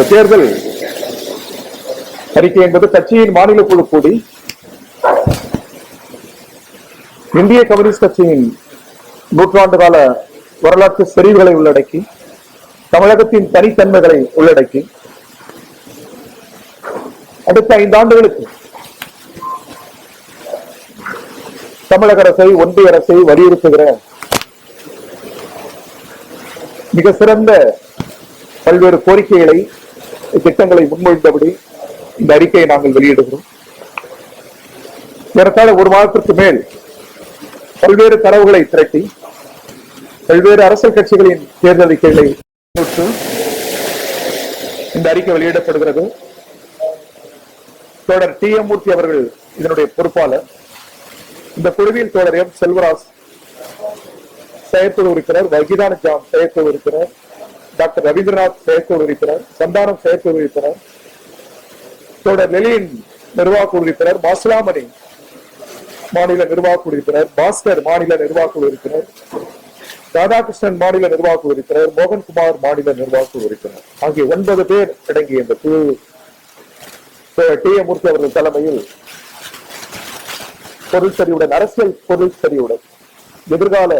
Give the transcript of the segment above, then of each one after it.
இந்த தேர்தல் அறிக்கை என்பது கட்சியின் மாநில குழு கூடி இந்திய கம்யூனிஸ்ட் கட்சியின் நூற்றாண்டு கால வரலாற்று செறிவுகளை உள்ளடக்கி தமிழகத்தின் தனித்தன்மைகளை உள்ளடக்கி அடுத்த 5 ஆண்டுகளுக்கு தமிழக அரசை ஒன்றிய அரசை வலியுறுத்துகிற மிக சிறந்த பல்வேறு கோரிக்கைகளை திட்டங்களை முன்மொழிந்தபடி இந்த அறிக்கையை நாங்கள் வெளியிடுகிறோம். ஏறத்தாழ ஒரு மாதத்திற்கு மேல் பல்வேறு தரவுகளை திரட்டி பல்வேறு அரசியல் கட்சிகளின் தேர்தல் அறிக்கைகளை இந்த அறிக்கை வெளியிடப்படுகிறது. தோழர் டி.எம். மூர்த்தி அவர்கள் இதனுடைய பொறுப்பாளர். இந்த குழுவில் தோழர் எம். செல்வராஜ் செயற்குழு உறுப்பினர், வகிதான ஜாம் செயற்குழு உறுப்பினர், டாக்டர் ரவீந்திரநாத் செயற்குழு உறுப்பினர், சந்தானம் செயற்குழு உறுப்பினர், தோழர் லெலின் நிர்வாக உறுப்பினர், மாசிலாமணி மாநில நிர்வாக உறுப்பினர், பாஸ்கர் மாநில நிர்வாக உறுப்பினர், ராதாகிருஷ்ணன் மாநில நிர்வாக உறுப்பினர், மோகன்குமார் மாநில நிர்வாக உறுப்பினர் ஆகிய 9 பேர் அடங்கிய இந்த குழு டி.எம். மூர்த்தி அவர்கள் தலைமையில் பொருள் சரிவுடன், அரசியல் பொருள் சரிவுடன் எதிர்கால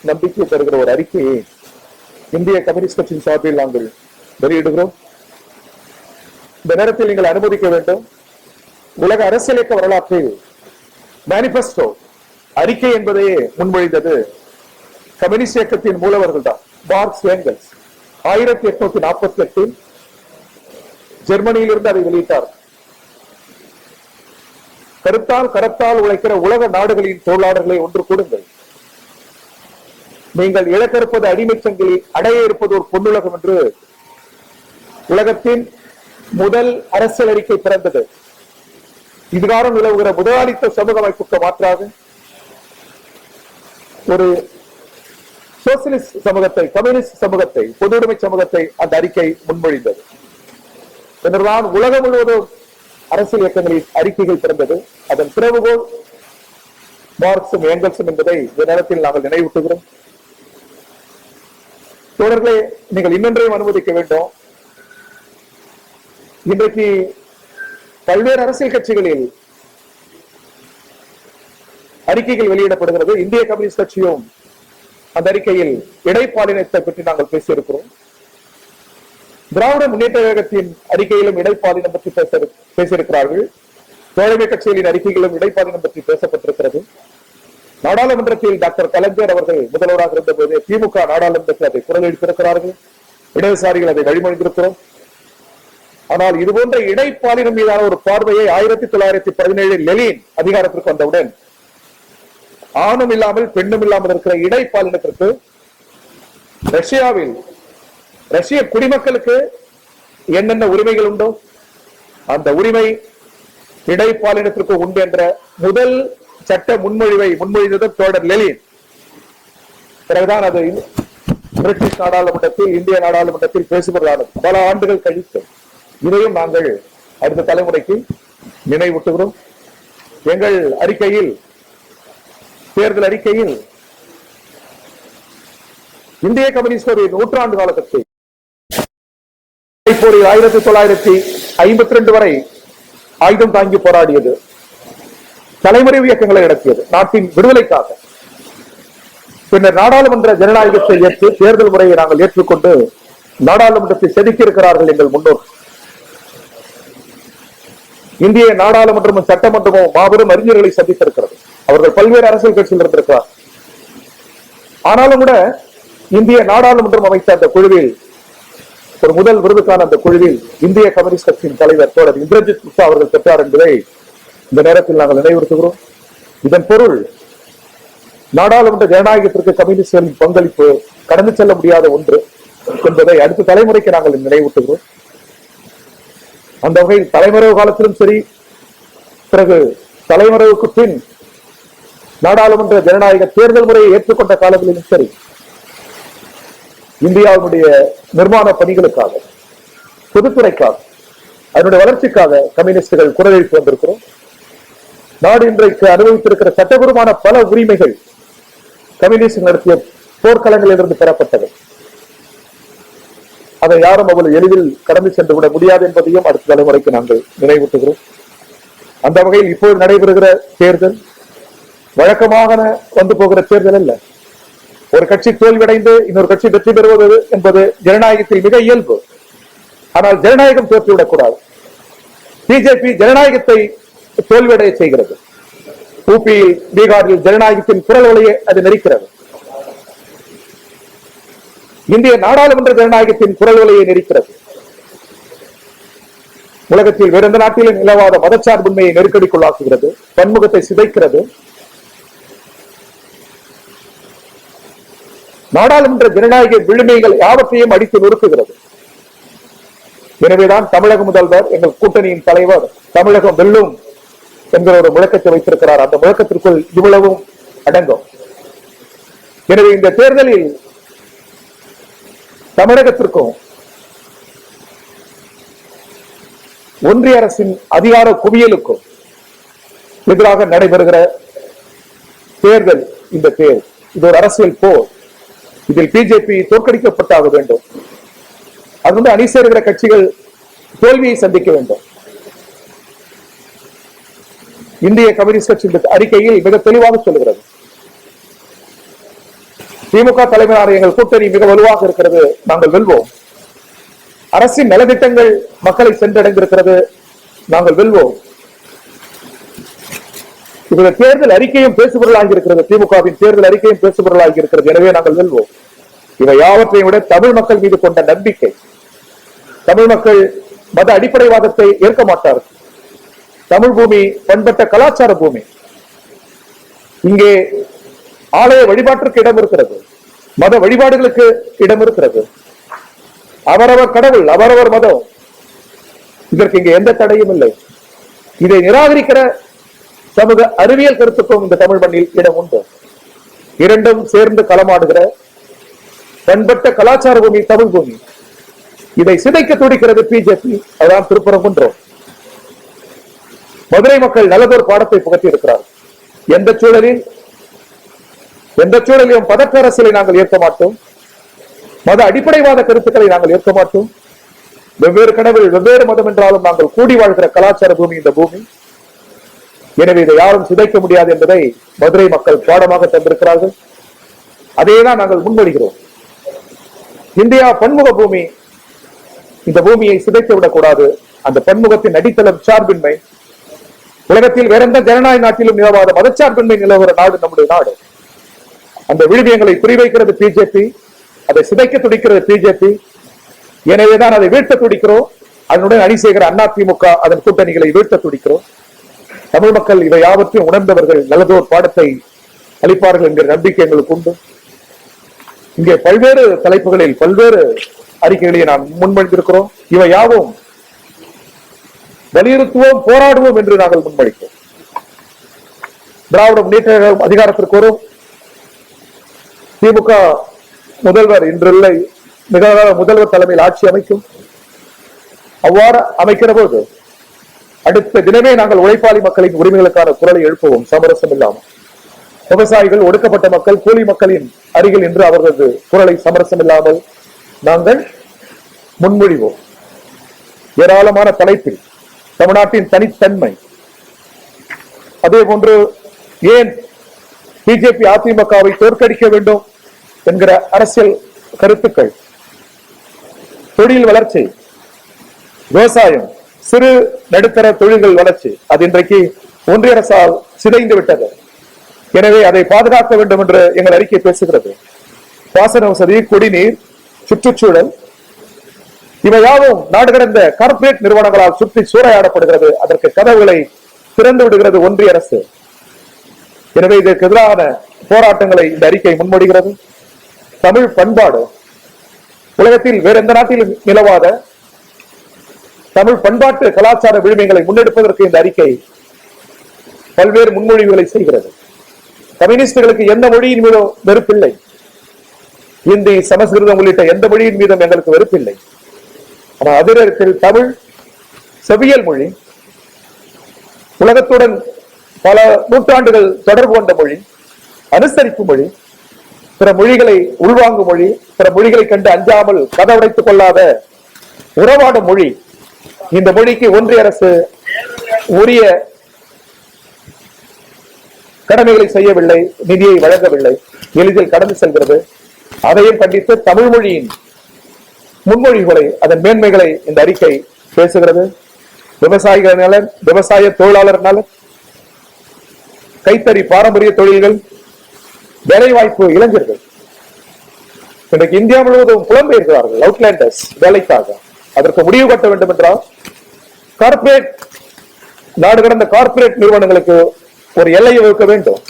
நம்பிக்கை தருகிற ஒரு அறிக்கையை இந்திய கம்யூனிஸ்ட் கட்சியின் சார்பில் நாங்கள் வெளியிடுகிறோம். இந்த நேரத்தில் நீங்கள் அனுமதிக்க வேண்டும், உலக அரசியல் இயக்க வரலாற்றில் மேனிபெஸ்டோ அறிக்கை என்பதையே முன்மொழிந்தது கம்யூனிஸ்ட் இயக்கத்தின் மூலவர்கள் தான். மார்க்ஸ் ஏங்கல்ஸ் 1848 ஜெர்மனியிலிருந்து அதை வெளியிட்டார். கருத்தால் கரத்தால் உழைக்கிற உலக நாடுகளின் தொழிலாளர்களை ஒன்று கூடுங்கள், நீங்கள் இழக்கிருப்பது அடிமை சங்கிலி, அடைய இருப்பது ஒரு பொன்னுலகம் என்று உலகத்தின் முதல் அரசியல் அறிக்கை பிறந்தது. இதுகாரம் நிலவுகிற முதலாளித்த சமூக அமைப்புக்கு மாற்றாக ஒரு சோசியலிஸ்ட் சமூகத்தை, கம்யூனிஸ்ட் சமூகத்தை, பொது உடைமை சமூகத்தை அந்த அறிக்கை முன்மொழிந்தது. பின்னர்தான் உலகம் முழுவதும் அரசியல் இயக்கங்களின் அறிக்கைகள் பிறந்தது. அதன் பிறகுபோல் மார்க்சும் ஏங்கல்ஸும் என்பதை இந்த நேரத்தில் நாங்கள் நினைவூட்டுகிறோம். தோழர்களே, நீங்கள் இன்னொன்றையும் அனுமதிக்க வேண்டும். இன்றைக்கு பல்வேறு அரசியல் கட்சிகளில் அறிக்கைகள் வெளியிடப்படுகிறது. இந்திய கம்யூனிஸ்ட் கட்சியும் அந்த அறிக்கையில் இடைப்பாலினத்தை பற்றி நாங்கள் பேசியிருக்கிறோம். திராவிட முன்னேற்ற கழகத்தின் அறிக்கையிலும் இடைப்பாலினம் பற்றி பேசியிருக்கிறார்கள். தோழமை கட்சிகளின் அறிக்கைகளும் இடைப்பாலினம் பற்றி பேசப்பட்டிருக்கிறது. நாடாளுமன்றத்தில் டாக்டர் கலைஞர் அவர்கள் முதல்வராக இருந்த போது திமுக நாடாளுமன்றத்தில் அதை குரல் எழுப்பியிருக்கிறார்கள். இடதுசாரிகள் அதை வழிமொழிந்திருக்கிறோம். ஆனால் இதுபோன்ற இடைப்பாலினம் மீதான ஒரு பார்வையை 1917 லெனின் அதிகாரத்திற்கு வந்தவுடன் ஆணும் இல்லாமல் பெண்ணும் இல்லாமல் இருக்கிற இடைப்பாலினத்திற்கு ரஷ்யாவில் ரஷ்ய குடிமக்களுக்கு என்னென்ன உரிமைகள் உண்டோ அந்த உரிமை இடைப்பாலினத்திற்கு உண்டு என்ற முதல் சட்ட முன்மொழிந்தது தோழர் லெனின். பிறகுதான் அது பிரிட்டிஷ் நாடாளுமன்றத்தில், இந்திய நாடாளுமன்றத்தில் பேசுவதானது. பல ஆண்டுகள் கழித்து இதையும் நாங்கள் அடுத்த தலைமுறைக்கு நினைவூட்டுகிறோம். எங்கள் அறிக்கையில், தேர்தல் அறிக்கையில் இந்திய கம்யூனிஸ்ட் நூற்றாண்டு காலத்திற்கு 1952 வரை ஆயுதம் தாங்கி போராடியது, தலைமுறை இயக்கங்களை நடத்தியது நாட்டின் விடுதலைக்காக. பின்னர் நாடாளுமன்ற ஜனநாயகத்தை ஏற்று தேர்தல் முறையை நாங்கள் ஏற்றுக்கொண்டு நாடாளுமன்றத்தை செதுக்கி இருக்கிறார்கள் எங்கள் முன்னோர். இந்திய நாடாளுமன்றமும் சட்டமன்றமும் மாபெரும் அறிஞர்களை சந்தித்திருக்கிறது. அவர்கள் பல்வேறு அரசியல் கட்சியில் இருந்திருக்கிறார். ஆனாலும் கூட இந்திய நாடாளுமன்றம் அமைத்த அந்த குழுவில், ஒரு முதல் விருதுக்கான அந்த குழுவில் இந்திய கம்யூனிஸ்ட் கட்சியின் தலைவர் தோழர் இந்திரஜித் குப்தா அவர்கள் பெற்றார் என்பதை இந்த நேரத்தில் நாங்கள் நினைவுறுத்துகிறோம். இதன் பொருள் நாடாளுமன்ற ஜனநாயகத்திற்கு கம்யூனிஸ்டுகளின் பங்களிப்பு கடந்து செல்ல முடியாத ஒன்று என்பதை அடுத்த தலைமுறைக்கு நாங்கள் நினைவூட்டுகிறோம். அந்த வகையில் தலைமறைவு காலத்திலும் சரி, பிறகு தலைமறைவுக்கு பின் நாடாளுமன்ற ஜனநாயக தேர்தல் முறையை ஏற்றுக்கொண்ட காலங்களிலும் சரி, இந்தியாவுடைய நிர்மாண பணிகளுக்காக, பொதுத்துறைக்காக, அதனுடைய வளர்ச்சிக்காக கம்யூனிஸ்டுகள் குரல் எழுப்பி வந்திருக்கிறோம். நாடு இன்றைக்கு அனுபவித்திருக்கிற சட்டபூர்வமான பல உரிமைகள் கம்யூனிஸ்ட் நடத்திய போர்க்களங்களிலிருந்து பெறப்பட்டது. அதை யாரும் அவ்வளவு எளிதில் கடந்து சென்று விட முடியாது என்பதையும் அடுத்த தலைமுறைக்கு நாங்கள் நினைவூட்டுகிறோம். அந்த வகையில் இப்போது நடைபெறுகிற தேர்தல் வழக்கமாக வந்து போகிற தேர்தல் அல்ல. ஒரு கட்சி தோல்வியடைந்து இன்னொரு கட்சி வெற்றி பெறுவது என்பது ஜனநாயகத்தில் மிக இயல்பு. ஆனால் ஜனநாயகம் தோற்றுவிடக் கூடாது. பிஜேபி ஜனநாயகத்தை தோல்வியடைய செய்கிறது. யூபியில், பீகாரில் ஜனநாயகத்தின் குரல் ஒலியை அது நெரிக்கிறது. இந்திய நாடாளுமன்ற ஜனநாயகத்தின் குரல் ஒலியை நெரிக்கிறது. உலகத்தில் வேறு எந்த நாட்டிலும் நிலவாத மதச்சார்பின்மையை நெருக்கடிக்குள்ளாக்குகிறது, பன்முகத்தை சிதைக்கிறது. நாடாளுமன்ற ஜனநாயக விழுமைகள் யாவற்றையும் அடித்து நொறுக்குகிறது. எனவேதான் தமிழக முதல்வர், எங்கள் கூட்டணியின் தலைவர், தமிழகம் வெல்லும் என்கிற ஒரு முழக்கத்தை வைத்திருக்கிறார். அந்த முழக்கத்திற்குள் இவ்வளவும் அடங்கும். எனவே இந்த தேர்தலில் தமிழகத்திற்கும் ஒன்றிய அரசின் அதிகார குவியலுக்கும் எதிராக நடைபெறுகிற தேர்தல். இந்த தேர்தல் இது ஒரு அரசியல் போர். இதில் பிஜேபி தோற்கடிக்கப்பட்டாக வேண்டும். அது அணி சேருகிற கட்சிகள் தோல்வியை சந்திக்க வேண்டும். இந்திய கம்யூனிஸ்ட் கட்சி அறிக்கையில் மிக தெளிவாக சொல்லுகிறது. திமுக தலைமையிலான எங்கள் கூட்டணி மிக வலுவாக இருக்கிறது, நாங்கள் வெல்வோம். அரசின் நலத்திட்டங்கள் மக்களை சென்றடைந்திருக்கிறது, நாங்கள் வெல்வோம். இவருடைய தேர்தல் அறிக்கையும் பேசுபொருளாகி இருக்கிறது. திமுகவின் தேர்தல் அறிக்கையும் பேசுபொருளாகி இருக்கிறது. எனவே நாங்கள் வெல்வோம். இவை யாவற்றையும் விட தமிழ் மக்கள் மீது கொண்ட நம்பிக்கை. தமிழ் மக்கள் மத அடிப்படைவாதத்தை ஏற்க மாட்டார்கள். தமிழ் பூமி பண்பட்ட கலாச்சார பூமி. இங்கே ஆலய வழிபாட்டிற்கு இடம் இருக்கிறது, மத வழிபாடுகளுக்கு இடம் இருக்கிறது. அவரவர் கடவுள், அவரவர் மதம். இதற்கு இங்கே எந்த தடையும் இல்லை. இதை நிராகரிக்கிற சமூக அறிவியல் கருத்துக்கும் இந்த தமிழ் மண்ணில் இடம் உண்டு. இரண்டும் சேர்ந்து களமாடுகிற பண்பட்ட கலாச்சார பூமி தமிழ் பூமி. இதை சிதைக்க துடிக்கிறது பிஜேபி. அதான் திருப்பரங்குன்றம். மதுரை மக்கள் நல்லதொரு பாடத்தை புகட்டி இருக்கிறார். எந்த சூழலிலும் பதக்க அரசியலை நாங்கள் ஏற்க மாட்டோம். மத அடிப்படைவாத கருத்துக்களை நாங்கள் ஏற்க மாட்டோம். வெவ்வேறு கடவுள், வெவ்வேறு மதம் என்றாலும் நாங்கள் கூடி வாழ்கிற கலாச்சார பூமி இந்த பூமி. எனவே இதை யாரும் சிதைக்க முடியாது என்பதை மதுரை மக்கள் பாடமாக தந்திருக்கிறார்கள். அதையேதான் நாங்கள் முன்மொழிகிறோம். இந்தியா பன்முக பூமி. இந்த பூமியை சிதைத்து விடக்கூடாது. அந்த பன்முகத்தின் அடித்தளம் சார்பின்மை. உலகத்தில் வேற எந்த ஜனநாயக நாட்டிலும் நிலவாத மதச்சார்பின்மை நிலவுகிற நாடு நம்முடைய நாடு. அந்த விழுமியங்களை குறிவைக்கிறது பிஜேபி. அதை சிதைக்க துடிக்கிறது பிஜேபி. எனவேதான் அதை வீழ்த்த துடிக்கிறோம். அதனுடன் அணி செய்கிற அதிமுக அதன் கூட்டணிகளை வீழ்த்த துடிக்கிறோம். தமிழ் மக்கள் இவை யாவற்றையும் உணர்ந்தவர்கள் நல்லதோர் பாடத்தை அளிப்பார்கள் என்கிற நம்பிக்கை எங்களுக்கு உண்டு. இங்கே பல்வேறு தலைப்புகளில் பல்வேறு அறிக்கைகளை நாம் முன்மொழிந்திருக்கிறோம். இவை யாவும் வலியுறுத்துவோம், போராடுவோம் என்று நாங்கள் முன்மொழிக்கிறோம். திராவிட முன்னேற்ற கழகம் அதிகாரத்திற்கு வரும். திமுக முதல்வர் இன்றில்லை, மிக முதல்வர் தலைமையில் ஆட்சி அமைக்கும். அவ்வாறு அமைக்கிற போது அடுத்த தினமே நாங்கள் உழைப்பாளி மக்களின் உரிமைகளுக்கான குரலை எழுப்புவோம், சமரசம் இல்லாமல். விவசாயிகள், ஒடுக்கப்பட்ட மக்கள், கூலி மக்களின் அருகில் என்று அவர்களது குரலை சமரசம் இல்லாமல் நாங்கள் முன்மொழிவோம். ஏராளமான தலைப்பில் தமிழ்நாட்டின் தனித்தன்மை, அதே போன்று ஏன் பிஜேபி அதிமுகவை தோற்கடிக்க வேண்டும் என்கிற அரசியல் கருத்துக்கள், தொழில் வளர்ச்சி, விவசாயம், சிறு நடுத்தர தொழில்கள் வளர்ச்சி, அது இன்றைக்கு ஒன்றிய அரசால் சிதைந்து விட்டது. எனவே அதை பாதுகாக்க வேண்டும் என்று எங்கள் அறிக்கை பேசுகிறது. பாசன வசதி, குடிநீர், சுற்றுச்சூழல் இவையாவும் நாடு கடந்த கார்ப்பரேட் நிறுவனங்களால் சுற்றி சூறையாடப்படுகிறது. அதற்கு கதவுகளை திறந்து விடுகிறது ஒன்றிய அரசு. எனவே இதற்கு எதிரான போராட்டங்களை இந்த அறிக்கை முன்மொழிகிறது. தமிழ் பண்பாடு, உலகத்தில் வேற எந்த நாட்டிலும் நிலவாத தமிழ் பண்பாட்டு கலாச்சார விழுமைகளை முன்னெடுப்பதற்கு இந்த அறிக்கை பல்வேறு முன்மொழிவுகளை செய்கிறது. கம்யூனிஸ்டுகளுக்கு எந்த மொழியின் மீதும் வெறுப்பில்லை. இந்தி, சமஸ்கிருதம் உள்ளிட்ட எந்த மொழியின் மீதும் எங்களுக்கு வெறுப்பில்லை. ஆனால் அதிரத்தில் தமிழ் செவியல் மொழி, உலகத்துடன் பல நூற்றாண்டுகள் தொடர்பு கொண்ட மொழி, அனுசரிப்பு மொழி. பிற மொழிகளை உள்வாங்கும் மொழி, பிற மொழிகளை கண்டு அஞ்சாமல் கதவடைத்துக் கொள்ளாத உறவாடும் மொழி. இந்த மொழிக்கு ஒன்றிய அரசு உரிய கடமைகளை செய்யவில்லை, நிதியை வழங்கவில்லை, எளிதில் கடந்து செல்கிறது. அதையும் கண்டித்து தமிழ் மொழியின் முன்மொழிகளை, அதன் மேன்மைகளை இந்த அறிக்கை பேசுகிறது. விவசாயிகள் நலன், விவசாய தொழிலாளர் நலன், கைத்தறி பாரம்பரிய தொழில்கள், வேலைவாய்ப்பு, இளைஞர்கள். இன்றைக்கு இந்தியா முழுவதும் புலம்பெயர்கிறார்கள் அவுட்லேண்டர்ஸ் வேலைக்காக. அதற்கு முடிவு கட்ட வேண்டும் என்றால் கார்பரேட், நாடு கடந்த கார்பரேட் நிறுவனங்களுக்கு ஒரு எல்லையை வகுக்க வேண்டும்.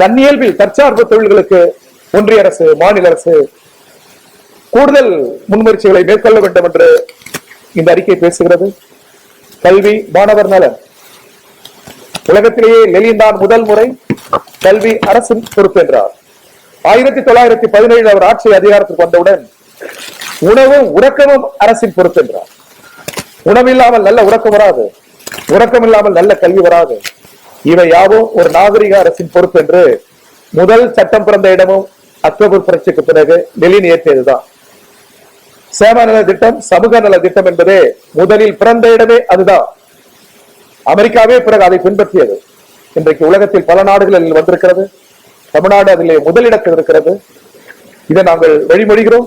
தன்னியல்பில் தற்சார்பு தொழில்களுக்கு ஒன்றிய அரசு, மாநில அரசு கூடுதல் முன்முயற்சிகளை மேற்கொள்ள வேண்டும் என்று இந்த அறிக்கை பேசுகிறது. கல்வி, மாணவர் நலன். உலகத்திலேயே லெனின் தான் முதல் முறை கல்வி அரசின் பொறுப்பு என்றார். 1917 அவர் ஆட்சி அதிகாரத்துக்கு வந்தவுடன் உணவும் உறக்கமும் அரசின் பொறுப்பு என்றார். உணவில்லாமல் நல்ல உறக்கம் வராது, உறக்கம் இல்லாமல் நல்ல கல்வி வராது. இவை யாவும் ஒரு நாகரிக அரசின் பொறுப்பு என்று முதல் சட்டம் பிறந்த இடமும் அக்டோபர் புரட்சிக்கு பிறகு லெனின் ஏற்றியதுதான். சேம நல திட்டம், சமூக நல திட்டம் என்பதே முதலில் பிறந்த இடமே அதுதான். அமெரிக்காவே பிறகு அதை பின்பற்றியது. இன்றைக்கு உலகத்தில் பல நாடுகளில் வந்திருக்கிறது. தமிழ்நாடு அதிலே முதலிடத்தில் இருக்கிறது. இதை நாங்கள் வழிமொழிகிறோம்.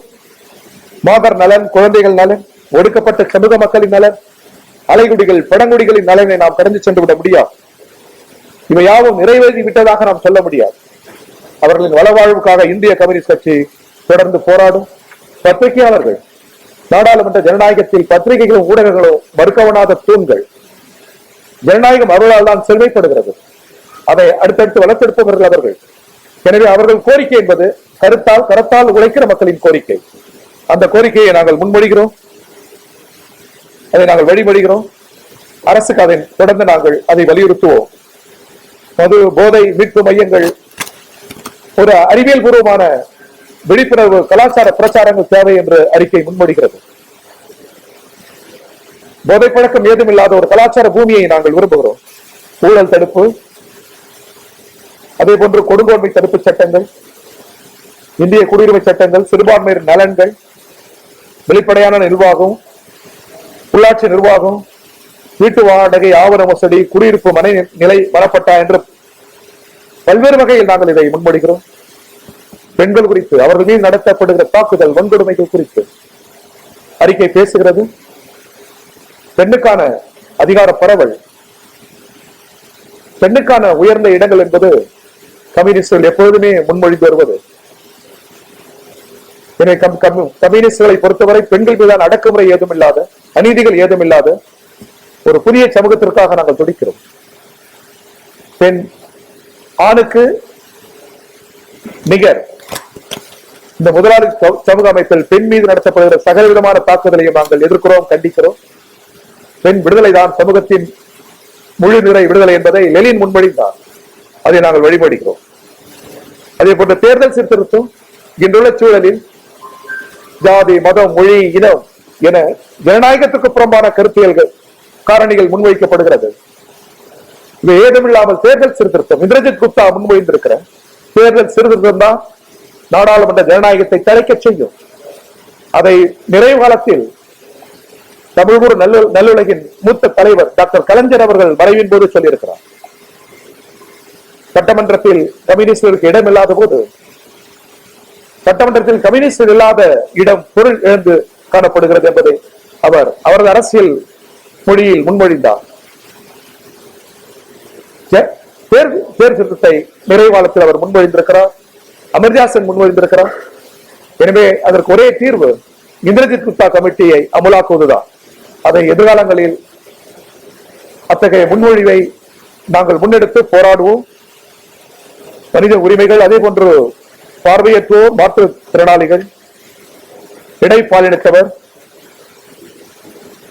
மாதர் நலன், குழந்தைகள் நலன், ஒடுக்கப்பட்ட சமூக மக்களின் நலன், அலைகுடிகள், பழங்குடிகளின் நலனை நாம் கடந்து சென்று விட முடியாது. இவை யாவும் நிறைவேறி விட்டதாக நாம் சொல்ல முடியாது. அவர்களின் வளவாழ்வுக்காக இந்திய கம்யூனிஸ்ட் கட்சி தொடர்ந்து போராடும். பத்திரிகையாளர்கள், நாடாளுமன்ற ஜனநாயகத்தில் பத்திரிகைகளும் ஊடகங்களும் மறுக்கவனாத தூண்கள். ஜனநாயகம் அவர்களால் தான் செழுமைப்படுகிறது. அதை அடுத்தடுத்து வளர்த்தெடுப்பவர்கள் அவர்கள். எனவே அவர்கள் கோரிக்கை என்பது கரத்தால் உழைக்கிற மக்களின் கோரிக்கை. அந்த கோரிக்கையை நாங்கள் முன்மொழிகிறோம், அதை நாங்கள் வழிமொழிகிறோம். அரசுக்கு அதை தொடர்ந்து நாங்கள் அதை வலியுறுத்துவோம். மது, போதை மீட்பு மையங்கள், ஒரு அறிவியல் பூர்வமான விழிப்புணர்வு கலாச்சார பிரச்சாரங்கள் தேவை என்று அறிக்கை முன்மொழிகிறது. போதை பழக்கம் ஏதும் இல்லாத ஒரு கலாச்சார பூமியை நாங்கள் விரும்புகிறோம். ஊழல் தடுப்பு, அதே போன்று கொடுங்கோன்மை தடுப்பு சட்டங்கள், இந்திய குடியுரிமை சட்டங்கள், சிறுபான்மையினர் நலன்கள், வெளிப்படையான நிர்வாகம், உள்ளாட்சி நிர்வாகம், வீட்டு வாடகை, ஆவண மோசடி, குடியிருப்பு மனை நிலை வரப்பட்டா என்று பல்வேறு வகையில் நாங்கள் இதை முன்மொழிகிறோம். பெண்கள் குறித்து, அவர்கள் மீது நடத்தப்படுகிற தாக்குதல், வன்கொடுமைகள் குறித்து அறிக்கை பேசுகிறது. பெண்ணுக்கான அதிகார பரவல், பெண்ணுக்கான உயர்ந்த இடங்கள் என்பது கம்யூனிஸ்டுகள் எப்பொழுதுமே முன்மொழிந்து வருவது. எனவே கம்யூனிஸ்டுகளை பொறுத்தவரை பெண்கள் மீதான அடக்குமுறை ஏதும் இல்லாத, அநீதிகள் ஏதும் இல்லாத ஒரு புதிய சமூகத்திற்காக நாங்கள் துடிக்கிறோம். பெண் ஆணுக்கு நிகர் இந்த முதலாளி சமூக அமைப்பில் பெண் மீது நடத்தப்படுகிற சகல விதமான தாக்குதலையும் நாங்கள் எதிர்க்கிறோம், கண்டிக்கிறோம். பெண் விடுதலை தான் சமூகத்தின் முழு நிறை விடுதலை என்பதை லெனின் முன்மொழிந்தார். அதை நாங்கள் வழிபடுகிறோம். அதே போன்ற தேர்தல் சீர்திருத்தம் இன்றுள்ள சூழலில் ஜாதி, மதம், மொழி, இனம் என ஜனநாயகத்துக்கு புறம்பான கருத்தியல்கள், காரணிகள் முன்வைக்கப்படுகிறது. இது ஏதுமில்லாமல் தேர்தல் சீர்திருத்தம், இந்திரஜித் குப்தா முன்மொழிந்திருக்கிற தேர்தல் சீர்திருத்தம் தான் நாடாளுமன்ற ஜனநாயகத்தை தழைக்க செய்யும். அதை நிறைவு காலத்தில் தமிழ்கூர் நல்லுலகின் மூத்த தலைவர் டாக்டர் கலைஞர் அவர்கள் மறைவின் போது சொல்லியிருக்கிறார். சட்டமன்றத்தில் கம்யூனிஸ்டுகளுக்கு இடம் இல்லாத போது, சட்டமன்றத்தில் கம்யூனிஸ்ட் இல்லாத இடம் பொருள் இழந்து காணப்படுகிறது என்பதை அவர் அவரது அரசியல் மொழியில் முன்மொழிந்தார். தேர்தலை நிறைவாளத்தில் அவர் முன்மொழிந்திருக்கிறார், அமர்ஜாசன் முன்மொழிந்திருக்கிறார். எனவே அதற்கு ஒரே தீர்வு இந்திரஜித் குப்தா கமிட்டியை அமலாக்குவதுதான். அதை எதிர்காலங்களில் அத்தகைய முன்மொழிவை நாங்கள் முன்னெடுத்து போராடுவோம். மனித உரிமைகள், அதே போன்று பார்வையற்றோர், மாற்றுத்திறனாளிகள், இடைப்பாலினத்தவர்,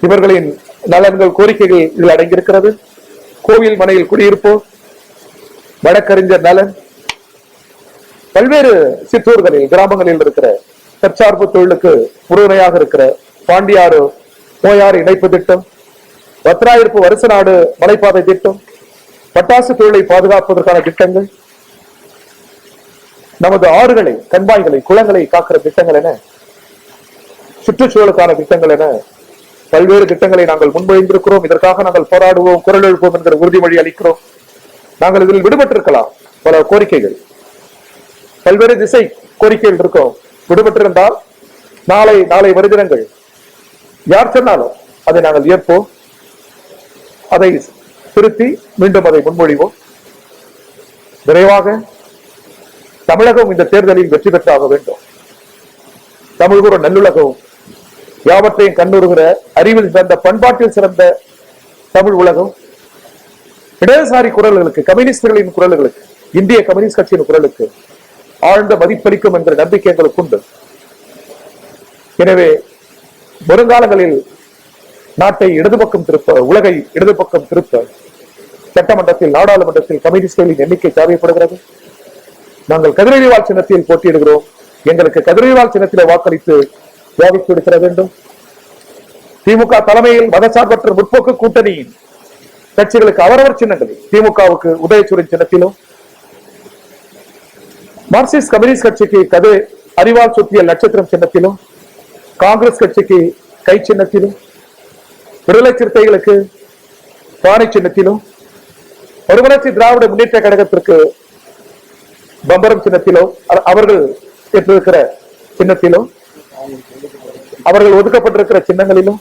இவர்களின் நலன்கள், கோரிக்கைகள் இதில் அடங்கியிருக்கிறது. கோவில் மனையில் குடியிருப்போர், வழக்கறிஞர் நலன், பல்வேறு சிற்றூர்களில், கிராமங்களில் இருக்கிற தற்சார்பு தொழிலுக்கு உறுதுணையாக இருக்கிற பாண்டியாறு நோயாறு இணைப்பு திட்டம், பத்ராயிருப்பு வருஷ நாடு மலைப்பாதை திட்டம், பட்டாசு தொழிலை பாதுகாப்பதற்கான திட்டங்கள், நமது ஆறுகளை, கண்மாய்களை, குளங்களை காக்கிற திட்டங்கள் என, சுற்றுச்சூழலுக்கான திட்டங்கள் என பல்வேறு திட்டங்களை நாங்கள் முன்மொழிந்திருக்கிறோம். இதற்காக நாங்கள் போராடுவோம், குரல் எழுப்போம் என்கிற உறுதிமொழி அளிக்கிறோம். நாங்கள் இதில் விடுபட்டிருக்கலாம். பல கோரிக்கைகள், பல்வேறு திசை கோரிக்கைகள் இருக்கும். விடுபட்டிருந்தால் நாளை வருதினங்கள் யார் சொன்னாலும் அதை நாங்கள் ஏற்போம். அதை திருத்தி மீண்டும் அதை முன்மொழிவோம். விரைவாக தமிழகம் இந்த தேர்தலில் வெற்றி பெற்றாக வேண்டும். தமிழ் ஒரு நல்லுலகம், யாவற்றையும் கண்ணுறுகிற, அறிவில் சிறந்த, பண்பாட்டில் சிறந்த தமிழ் உலகம் இடதுசாரி குரல்களுக்கு, கம்யூனிஸ்டுகளின் குரல்களுக்கு, இந்திய கம்யூனிஸ்ட் கட்சியின் குரலுக்கு ஆழ்ந்த மதிப்பளிக்கும் என்ற நம்பிக்கை எங்களுக்கு உண்டு. எனவே வருங்காலங்களில் நாட்டை இடதுபக்கம் திருப்ப, உலகை இடதுபக்கம் திருப்ப சட்டமன்றத்தில், நாடாளுமன்றத்தில் கம்யூனிஸ்டுகளின் எண்ணிக்கை தேவைப்படுகிறது. நாங்கள் கதிரொலிவால் சின்னத்தில் போட்டியிடுகிறோம். எங்களுக்கு கதிரொலிவால் சின்னத்திலே வாக்களித்து வாதித்து எடுக்கிற வேண்டும். திமுக தலைமையில் மதசார்பற்ற முற்போக்கு கூட்டணியின் கட்சிகளுக்கு அவரவர் சின்னங்களில், திமுகவுக்கு உதயசூரியன் சின்னத்திலும், மார்க்சிஸ்ட் கம்யூனிஸ்ட் கட்சிக்கு அறிவால் சுற்றிய நட்சத்திரம் சின்னத்திலும், காங்கிரஸ் கட்சிக்கு கை சின்னத்திலும், விடுதலை சிறுத்தைகளுக்கு பானை சின்னத்திலும், மறுமலர்ச்சி திராவிட முன்னேற்ற கழகத்திற்கு பம்பரம் சின்னத்திலும், அவர்கள் பெற்றிருக்கிற சின்னத்திலும், அவர்கள் ஒதுக்கப்பட்டிருக்கிற சின்னங்களிலும்,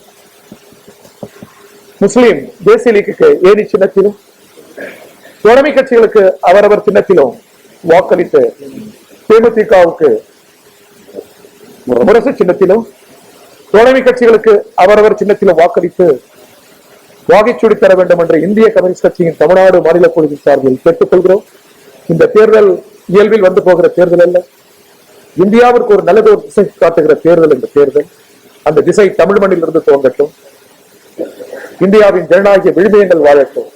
முஸ்லிம் தேசிய லீக்கு ஏணி சின்னத்திலும், தோழமை கட்சிகளுக்கு அவரவர் சின்னத்திலும் வாக்களித்து தேமுதிகவுக்கு முரசு சின்னத்திலும், தோழமை கட்சிகளுக்கு அவரவர் சின்னத்திலும் வாக்களித்து வாகைச்சூடி தர வேண்டும் என்று இந்திய கம்யூனிஸ்ட் கட்சியின் தமிழ்நாடு மாநில குழுவின் சார்பில் கேட்டுக்கொள்கிறோம். இந்த தேர்தல் இயல்பில் வந்து போகிற தேர்தல் அல்ல, இந்தியாவிற்கு ஒரு நல்லது ஒரு திசை காட்டுகிற தேர்தல். இந்த தேர்தல் அந்த திசை தமிழ் மண்ணில் இருந்து துவங்கட்டும். இந்தியாவின் ஜனநாயக விழுமியங்கள் வாழட்டும்.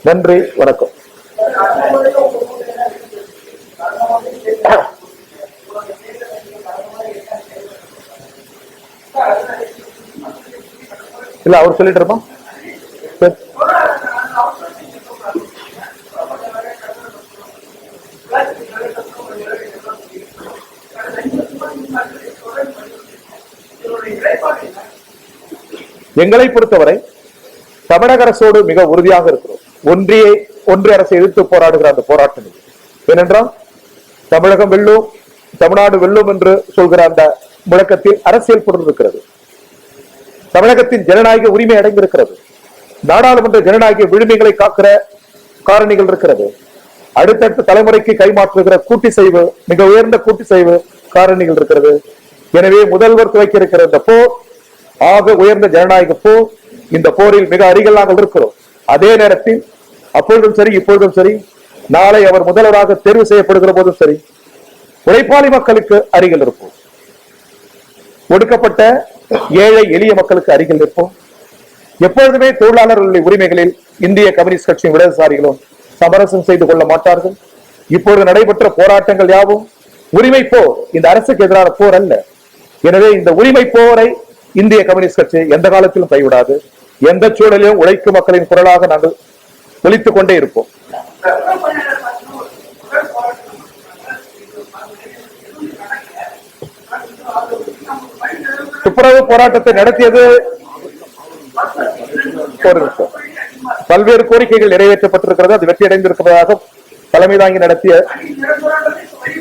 நன்றி, வணக்கம். இல்ல அவர் சொல்லிட்டு இருப்போம். எங்களை பொறுத்தவரை தமிழக அரசோடு மிக உறுதியாக இருக்கிறோம். ஒன்றிய அரசை எதிர்த்து போராடுகிற அந்த போராட்டம் இது. ஏனென்றால் தமிழகம் வெல்லும், தமிழ்நாடு வெல்லும் என்று சொல்கிற அந்த முழக்கத்தில் அரசியல் பொருள் இருக்கிறது. தமிழகத்தின் ஜனநாயக உரிமை அடைந்திருக்கிறது. நாடாளுமன்ற ஜனநாயக விழுமைகளை காக்கிற காரணிகள் இருக்கிறது. அடுத்தடுத்த தலைமுறைக்கு கைமாற்றுகிற கூட்டிசைவு, மிக உயர்ந்த கூட்டிசைவு காரணிகள் இருக்கிறது. எனவே முதல்வர் துவக்கி இருக்கிற இந்த போர் ஆக உயர்ந்த ஜனநாயக போர். இந்த போரில் மிக அருகில் நாங்கள் இருக்கிறோம். அதே நேரத்தில் அப்பொழுதும் சரி, இப்பொழுதும் சரி, நாளை அவர் முதல்வராக தேர்வு செய்யப்படுகிற போதும் சரி, உழைப்பாளி மக்களுக்கு அருகில் இருப்போம். ஒடுக்கப்பட்ட ஏழை எளிய மக்களுக்கு அருகில் இருப்போம். எப்பொழுதுமே தொழிலாளர்களுடைய உரிமைகளில் இந்திய கம்யூனிஸ்ட் கட்சியின் இடதுசாரிகளும் சமரசம் செய்து கொள்ள மாட்டார்கள். இப்பொழுது நடைபெற்ற போராட்டங்கள் யாவும் உரிமை போர், இந்த அரசுக்கு எதிரான போர் அல்ல. எனவே இந்த உரிமை போரை இந்திய கம்யூனிஸ்ட் கட்சி எந்த காலத்திலும் கைவிடாது. எந்த சூழலிலும் உழைக்கும் மக்களின் குரலாக நாங்கள் ஒலித்துக் கொண்டே இருப்போம். துப்புரவு போராட்டத்தை நடத்தியது ஒரு நிமிஷம். பல்வேறு கோரிக்கைகள் நிறைவேற்றப்பட்டிருக்கிறது. அது வெற்றி அடைந்திருக்கிறதாக தலைமை தாங்கி நடத்திய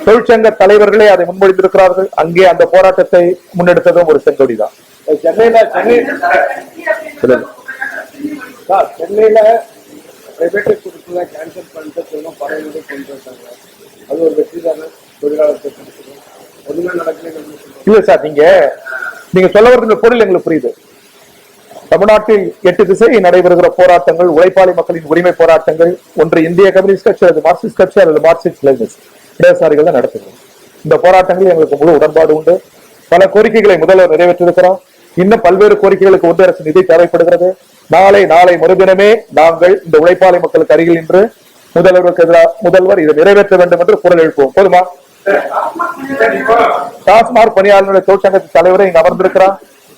தொழிற்சங்க தலைவர்களே அதை முன்மொழிந்திருக்கிறார்கள். அங்கே அந்த போராட்டத்தை முன்னெடுத்ததும் ஒரு செங்கொடிதான். சென்னையில கேன்சல் பண்ணிட்டு பறவை கொண்டு வந்தாங்க. அது ஒரு வெற்றி தானே தொழிலாளர் இல்ல சார். நீங்க சொல்ல வர பொருள் எங்களுக்கு புரியுது. தமிழ்நாட்டில் 8 திசை நடைபெறுகிற போராட்டங்கள், உழைப்பாளி மக்களின் உரிமை போராட்டங்கள், ஒன்று இந்திய கம்யூனிஸ்ட் கட்சி அல்லது மார்க்சிஸ்ட் கட்சி அல்லது மார்க்சிஸ்ட் லெனினிஸ்ட் இடதுசாரிகள் தான் நடத்துகிறோம். இந்த போராட்டங்களில் எங்களுக்கு முழு உடன்பாடு உண்டு. பல கோரிக்கைகளை முதல்வர் நிறைவேற்றிருக்கிறோம். இன்னும் பல்வேறு கோரிக்கைகளுக்கு ஒன்றிய அரசு நிதி தேவைப்படுகிறது. நாளை மறுதினமே நாங்கள் இந்த உழைப்பாளி மக்களுக்கு அருகில் நின்று முதல்வர் இதை நிறைவேற்ற வேண்டும் என்று குரல் எழுப்புவோம். போதுமா? டாஸ்மாக் பணியாளர்களுடைய தொழிற்சங்கத்தின் தலைவரை இங்கு அமர்ந்திருக்கிறார்.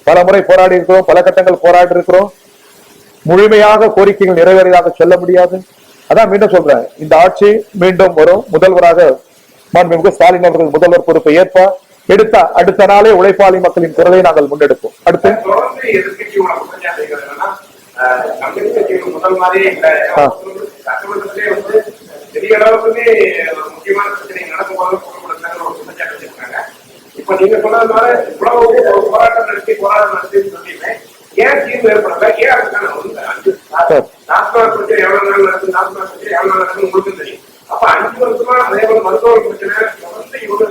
பல முறை போராடி இருக்கிறோம், பல கட்டங்கள் போராடி இருக்கிறோம். முழுமையாக கோரிக்கைகள் நிறைவேறியதாக சொல்ல முடியாது. அதான் மீண்டும் சொல்றேன், இந்த ஆட்சி மீண்டும் வரும். முதல்வராக மாண்புமிகு ஸ்டாலின் அவர்கள் முதல்வர் பொறுப்பை ஏற்பார். எடுத்த அடுத்த நாளே உழைப்பாளி மக்களின் குரலை நாங்கள் முன்னெடுப்போம். அடுத்து முதல் மாதிரி பெரிய அளவுக்குமே முக்கியமான பிரச்சனை நடக்கும்போது இப்ப நீங்க சொன்னது மாதிரி இவ்வளவு போராட்டம் நடத்தி சொல்லியுமே ஏன் தீர்வு ஏற்படல? ஏன் அதுக்கான நாற்பது பிரச்சனை எவ்வளவு நாள் நடக்குது, 40 பிரச்சனை எவ்வளவு நாள் நடக்குது உங்களுக்கு தெரியும். அப்ப 5 வருஷமா அதே போல மருத்துவ பிரச்சனை வந்து இவங்க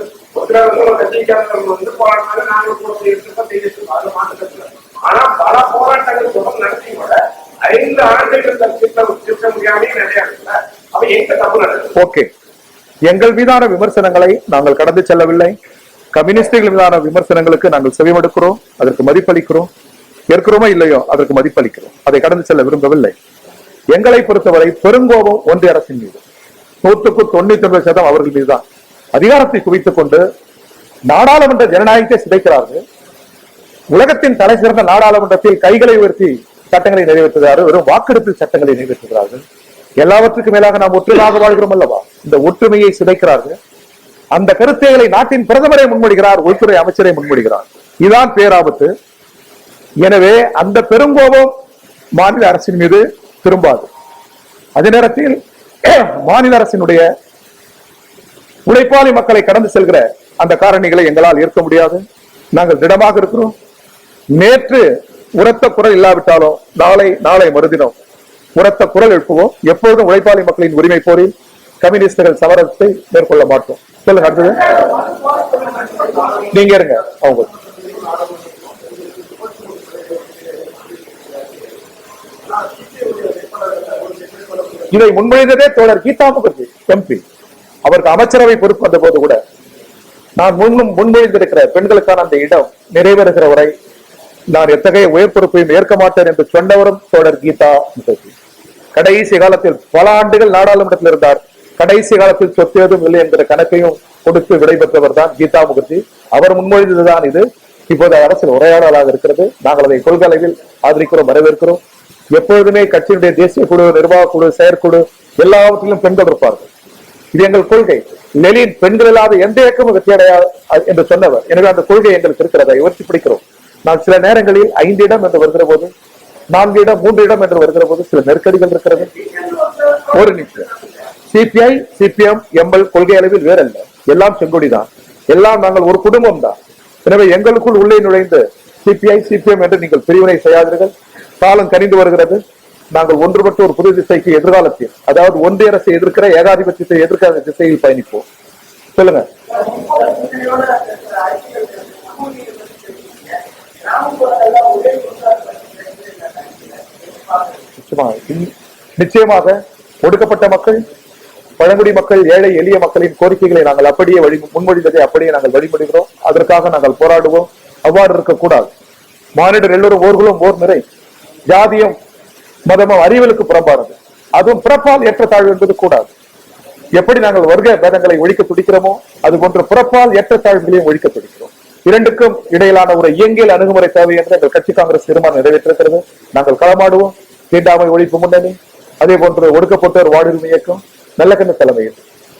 ஒரு கட்சிக்காரர்கள் வந்து போராட்டம் நாங்கள் கூட செய்திருக்கோம் அது மாற்றத்துல. ஆனா பல போராட்டங்கள் தொடர்ந்து நடத்தி கூட 5 ஆண்டுகள் திருத்த முடியாமே நிறைய இருக்குல்ல. அப்ப எங்க தப்பு நடக்குது? ஓகே, எங்கள் மீதான விமர்சனங்களை நாங்கள் கடந்து செல்லவில்லை. கம்யூனிஸ்டுகள் மீதான விமர்சனங்களுக்கு நாங்கள் செவிமடுக்கிறோம், அதற்கு மதிப்பளிக்கிறோம். ஏற்கிறோமோ இல்லையோ அதற்கு மதிப்பளிக்கிறோம். அதை கடந்து செல்ல விரும்பவில்லை. எங்களை பொறுத்தவரை பெருங்கோபம் ஒன்றிய அரசின் மீது 100% அவர்கள் மீதுதான். அதிகாரத்தை குவித்துக் கொண்டு நாடாளுமன்ற ஜனநாயகத்தை சிதைக்கிறார்கள். உலகத்தின் தலை சிறந்த நாடாளுமன்றத்தில் கைகளை உயர்த்தி சட்டங்களை நிறைவேற்றுகிறார்கள், வெறும் வாக்கெடுப்பில் சட்டங்களை நிறைவேற்றுகிறார்கள். எல்லாவற்றுக்கும் மேலாக நாம் ஒற்றுமையாக வாழ்கிறோம் அல்லவா, இந்த ஒற்றுமையை சிதைக்கிறார்கள். அந்த கருத்தைகளை நாட்டின் பிரதமரை முன்மொழிகிறார், உள்துறை அமைச்சரை முன்மொழிகிறார். இதுதான் பேராபத்து. எனவே அந்த பெருங்கோபம் மாநில அரசின் மீது திரும்பாது. அதே நேரத்தில் மாநில அரசினுடைய உழைப்பாளி மக்களை கடந்து செல்கிற அந்த காரணிகளை எங்களால் ஏற்க முடியாது. நாங்கள் திடமாக இருக்கிறோம். நேற்று உரத்த குரல் இல்லாவிட்டாலும் நாளை மறுதினம் உரத்த குரல் எழுப்புவோம். எப்பொழுதும் உழைப்பாளி மக்களின் உரிமை போரில் கம்யூனிஸ்டுகள் சமரசத்தை மேற்கொள்ள மாட்டோம். சொல்லுங்க, அடுத்தது நீங்க இருங்க. அவங்க இதை முன்மொழிந்ததே தோழர் கீதா முகர்ஜி எம்பி. அவருக்கு அமைச்சரவை பொறுப்பு வந்த போது கூட நான் முன்மொழிந்திருக்கிற பெண்களுக்கான அந்த இடம் நிறைவேறுகிற வரை நான் எத்தகைய உயர் பொறுப்பையும் ஏற்க மாட்டேன் என்று சொன்னவரும் தோழர் கீதா முகர்ஜி. கடைசி காலத்தில் பல ஆண்டுகள் நாடாளுமன்றத்தில் இருந்தார். கடைசி காலத்தில் சொத்து ஏதும் இல்லை என்கிற கணக்கையும் கொடுத்து விடைபெற்றவர் தான் கீதா முகர்ஜி. அவர் முன்மொழிந்ததுதான் இது. இப்போது அரசியல் உரையாடலாக இருக்கிறது. நாங்கள் அதை கொள்கை அளவில் ஆதரிக்கிறோம், வரவேற்கிறோம். எப்பொழுதுமே கட்சியினுடைய தேசிய குழு, நிர்வாக குழு, செயற்குழு எல்லாவற்றிலும் பெண்கள் இருப்பார்கள். இது எங்கள் கொள்கை. லெனின் பெண்கள் இல்லாத எந்த இயக்கமும் வெற்றியடையாது என்று சொன்னவர். எனவே அந்த கொள்கை எங்களுக்கு இருக்கிறதை உயர்த்தி பிடிக்கிறோம். நான் சில நேரங்களில் 5 இடம் என்று வருகிற போது, 4 இடம், 3 இடம் என்று வருகிற போது சில நெருக்கடிகள் இருக்கிறது. ஒரு நிமிஷம். சிபிஐ, சிபிஎம், எம்எல் கொள்கை அளவில் வேறல்ல. எல்லாம் செங்கொடிதான். எல்லாம் நாங்கள் ஒரு குடும்பம் தான். எனவே எங்களுக்குள் உள்ளே நுழைந்து சிபிஐ, சிபிஎம் என்று நீங்கள் பிரிவினை செய்யாதீர்கள். காலம் கனிந்து வருகிறது. நாங்கள் ஒன்றுபட்டு ஒரு புது திசைக்கு எதிர்காலத்தில், அதாவது ஒன்றிய அரசை எதிர்க்கிற ஏகாதிபத்தியத்தை எதிர்க்கிற திசையில் பயணிப்போம். சொல்லுங்க. நிச்சயமாக ஒடுக்கப்பட்ட மக்கள், பழங்குடி மக்கள், ஏழை எளிய மக்களின் கோரிக்கைகளை நாங்கள் அப்படியே முன்மொழிந்ததை அப்படியே நாங்கள் வழிமொழிகிறோம். அதற்காக நாங்கள் போராடுவோம். அவ்வாறு இருக்கக்கூடாது. மானிடர் எல்லோரும் ஓர்களும் ஓர் நிறை. ஜாதியம் மதமும் அறிவியலுக்கு புறம்பானது. அதுவும் பிறப்பால் ஏற்றத்தாழ்வு என்பது கூடாது. எப்படி நாங்கள் வர்க்க பேதங்களை ஒழிக்க துடிக்கிறோமோ அது போன்ற பிறப்பால் ஏற்றத்தாழ்வுகளையும் ஒழிக்க துடிக்கிறோம். இரண்டுக்கும் இடையிலான ஒரு இயங்கியல் அணுகுமுறை தேவை என்று எங்கள் கட்சி காங்கிரஸ் தீர்மானம் நிறைவேற்றிருக்கிறது. நாங்கள் களமாடுவோம். தீண்டாமை ஒழிப்பு முன்னணி, அதே போன்று ஒடுக்கப்பட்டோர் வாடுரிமை இயக்கம், நல்லக்கண்ணு தலைமையில்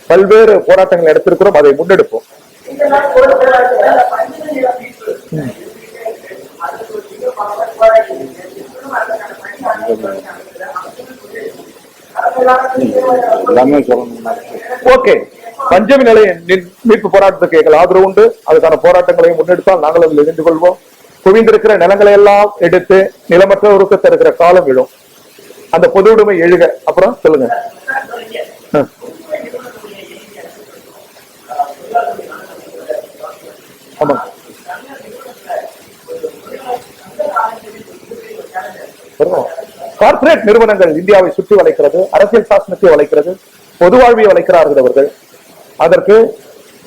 பல்வேறு போராட்டங்கள் எடுத்திருக்கிறோம். அதை முன்னெடுப்போம். ஓகே, பஞ்சமி நிலைய மீட்பு போராட்டத்துக்கு எங்கள் ஆதரவு உண்டு. அதுக்கான போராட்டங்களையும் முன்னெடுத்தால் நாங்கள் அதில் இணைந்து கொள்வோம். குவிந்திருக்கிற நிலங்களை எல்லாம் எடுத்து நிலமற்றவருக்கு தருகிற காலம் விழும். அந்த பொது உடைமை எழுக. அப்புறம் சொல்லுங்க. ஆமா, கார்ப்பரேட் நிறுவனங்கள் இந்தியாவை சுற்றி வளைக்கிறது, அரசியல் சாசனத்தை வளைக்கிறது, பொது வாழ்வியை வளைக்கிறார்கள் அவர்கள். அதற்கு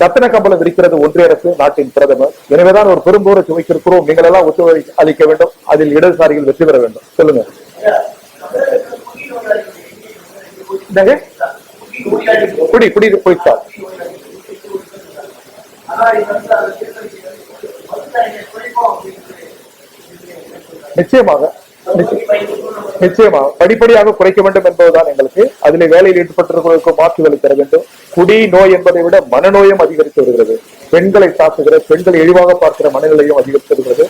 ரத்தின கம்பளம் விரிக்கிறது ஒன்றிய அரசு, நாட்டின் பிரதமர். எனவேதான் ஒரு பெரும்போரை துவைக்கிறோம். நீங்கள் எல்லாம் ஒத்துழைப்பு அளிக்க வேண்டும். அதில் இடதுசாரிகள் வெற்றி பெற வேண்டும். சொல்லுங்க. குடி போயிட்டா நிச்சயமாக நிச்சயமா படிப்படியாக குறைக்க வேண்டும் என்பதுதான் எங்களுக்கு. அதிலே வேலையில் ஈடுபட்டிருக்கிறவர்களுக்கு மாற்றுதலை தர வேண்டும். குடி நோய் என்பதை விட மனநோயும் அதிகரித்து வருகிறது. பெண்களை தாக்குகிற, பெண்களை இழிவாக பார்க்கிற மனநிலையும் அதிகரித்து வருகிறது.